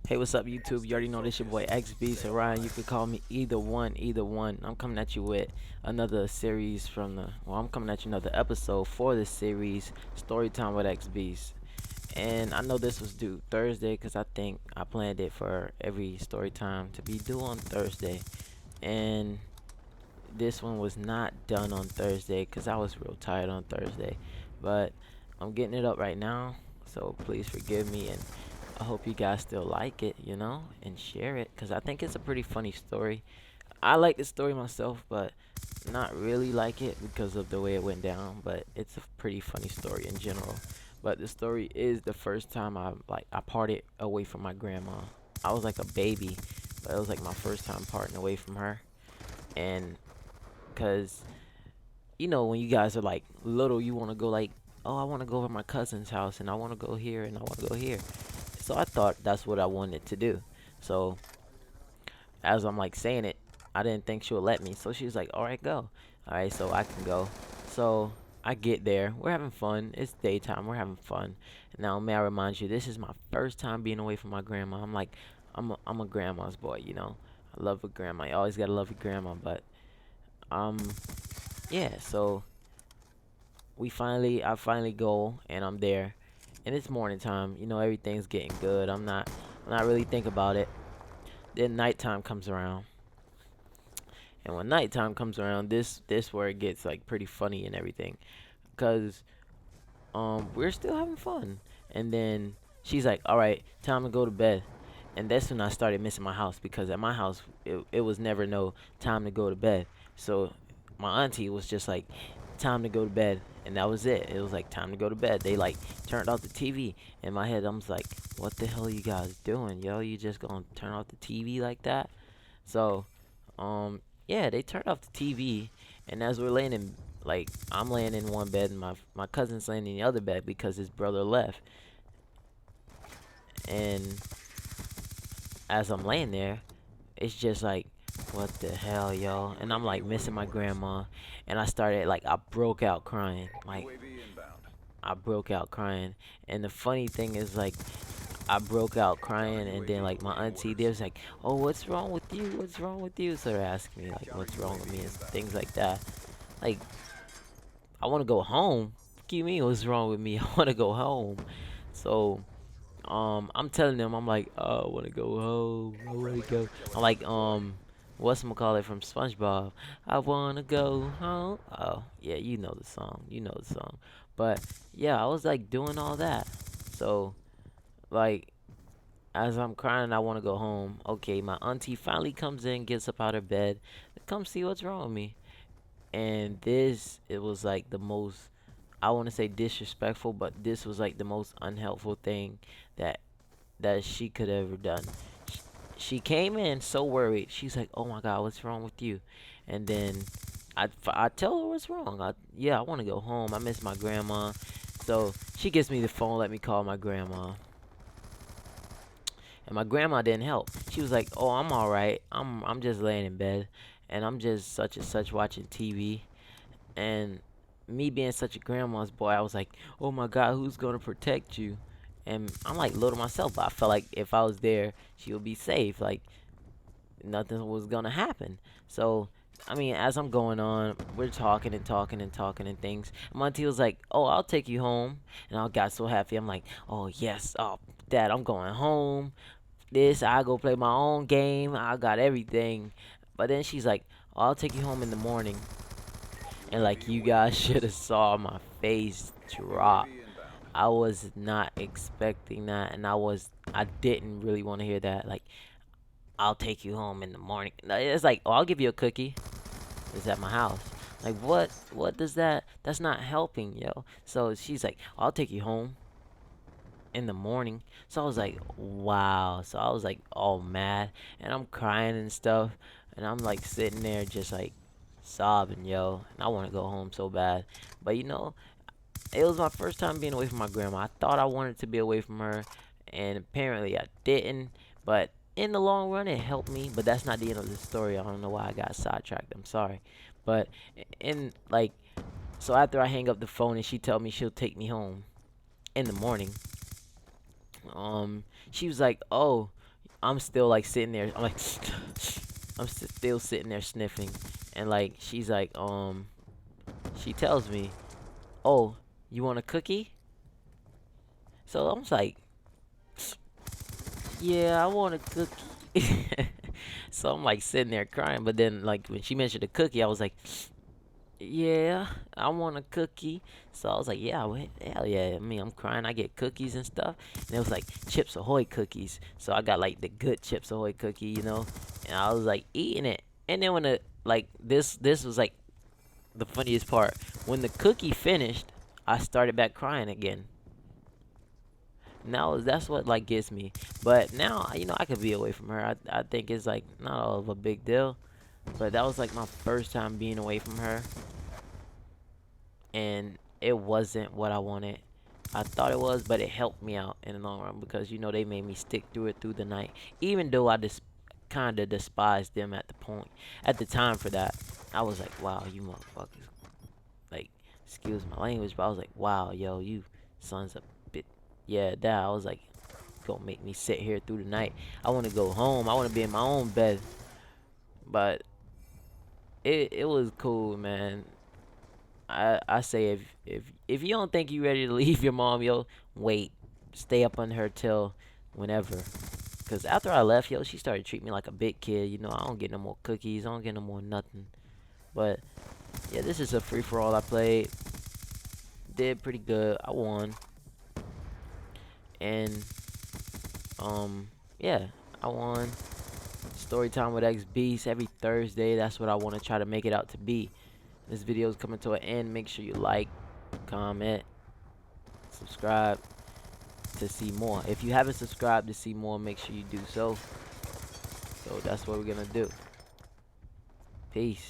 Hey, what's up, YouTube? You already know this your boy xBeast or Ryan. You could call me either one, either one. I'm coming at you with another series from the. Well, I'm coming at you another episode for the series Storytime with xBeast. And I know this was due Thursday because I think I planned it for every story time to be due on Thursday. And this one was not done on Thursday because I was real tired on Thursday. But I'm getting it up right now, so please forgive me, and I hope you guys still like it, and share it because I think it's a pretty funny story. I like the story myself, but not really like it because of the way it went down. But it's a pretty funny story in general. But the story is the first time I parted away from my grandma. I was like a baby, but it was like my first time parting away from her, and because when you guys are like little, you want to go like, oh, I want to go over my cousin's house, and I want to go here, and I want to go here. So I thought that's what I wanted to do. So as I'm like saying it, I didn't think she would let me. So she was like, all right, go. All right, so I can go. So I get there. We're having fun. It's daytime. We're having fun. Now, may I remind you, this is my first time being away from my grandma. I'm a grandma's boy. I love a grandma. You always gotta love your grandma. But um, yeah. So I finally go, and I'm there, and it's morning time. Everything's getting good. I'm not really thinking about it. Then nighttime comes around, and when nighttime comes around, this where it gets like pretty funny and everything, cause we're still having fun, and then she's like, "All right, time to go to bed," and that's when I started missing my house because at my house it was never no time to go to bed. So my auntie was just like, time to go to bed, and that was it. It was like time to go to bed. They like turned off the TV. In my head, I was like, what the hell are you guys doing, yo? You just gonna turn off the TV like that? So yeah, they turned off the TV, and as we're laying in, like, I'm laying in one bed and my cousin's laying in the other bed because his brother left. And as I'm laying there, it's just like, what the hell, yo? And I'm like missing my grandma, and I broke out crying. Like, I broke out crying. And the funny thing is, like, I broke out crying, and then like my auntie, they was like, "Oh, what's wrong with you? What's wrong with you?" So they're asking me like, "What's wrong with me?" and things like that. Like, I want to go home. What do you mean, what's wrong with me? I want to go home. So I'm telling them, I'm like, oh, I want to go home. I want to go. I'm like, what's from SpongeBob? I want to go home. Oh, yeah, you know the song. You know the song. But yeah, I was like doing all that. So like, as I'm crying, I want to go home. Okay, my auntie finally comes in, gets up out of bed, to come see what's wrong with me. And it was like the most, I want to say disrespectful, but this was like the most unhelpful thing that she could have ever done. She came in so worried. She's like, "Oh my God, what's wrong with you?" And then I tell her what's wrong. Yeah, I want to go home. I miss my grandma. So she gives me the phone, let me call my grandma. And my grandma didn't help. She was like, "Oh, I'm all right. I'm just laying in bed, and I'm just such and such watching TV." And me being such a grandma's boy, I was like, "Oh my God, who's gonna protect you?" And I'm like little myself, but I felt like if I was there, she would be safe. Like nothing was gonna happen. So I mean, as I'm going on, we're talking and talking and talking and things. And my auntie was like, "Oh, I'll take you home," and I got so happy. I'm like, "Oh yes, oh Dad, I'm going home. I go play my own game. I got everything." But then she's like, "Oh, I'll take you home in the morning." And like you guys should have saw my face drop. I was not expecting that, and I didn't really want to hear that. Like, I'll take you home in the morning. It's like, oh, I'll give you a cookie. It's at my house. Like, what? What does that? That's not helping, yo. So she's like, I'll take you home in the morning. So I was like, wow. So I was like, all mad, and I'm crying and stuff, and I'm like sitting there just like sobbing, yo. And I want to go home so bad, but it was my first time being away from my grandma. I thought I wanted to be away from her, and apparently I didn't. But in the long run, it helped me. But that's not the end of the story. I don't know why I got sidetracked. I'm sorry. But in like, so after I hang up the phone and she tell me she'll take me home in the morning, she was like, "Oh, I'm still like sitting there. I'm like, still sitting there sniffing, and like she's like, she tells me, "Oh, you want a cookie?" So I'm just like, "Yeah, I want a cookie." So I'm like sitting there crying, but then like when she mentioned a cookie, I was like, "Yeah, I want a cookie." So I was like, "Yeah, hell yeah." I mean, I'm crying. I get cookies and stuff, and it was like Chips Ahoy cookies. So I got like the good Chips Ahoy cookie, and I was like eating it. And then when the like this was like the funniest part. When the cookie finished, I started back crying again. Now that's what like gets me. But now I could be away from her. I think it's like not all of a big deal. But that was like my first time being away from her, and it wasn't what I wanted. I thought it was, but it helped me out in the long run because they made me stick through it through the night, even though I just kind of despised them at the time for that. I was like, wow, you motherfuckers, like, excuse my language, but I was like, wow, yo, you sons of bit, yeah, that. I was like, gonna make me sit here through the night. I want to go home. I want to be in my own bed, but it was cool, man. I say if you don't think you ready to leave your mom, yo, wait, stay up on her till whenever. Cause after I left, yo, she started treating me like a big kid. I don't get no more cookies. I don't get no more nothing. But yeah, this is a free for all I played. Did pretty good. I won. And yeah, I won. Story time with xBeast every Thursday. That's what I want to try to make it out to be. This video is coming to an end. Make sure you like, comment, subscribe to see more. If you haven't subscribed to see more, make sure you do so. So that's what we're gonna do. Peace.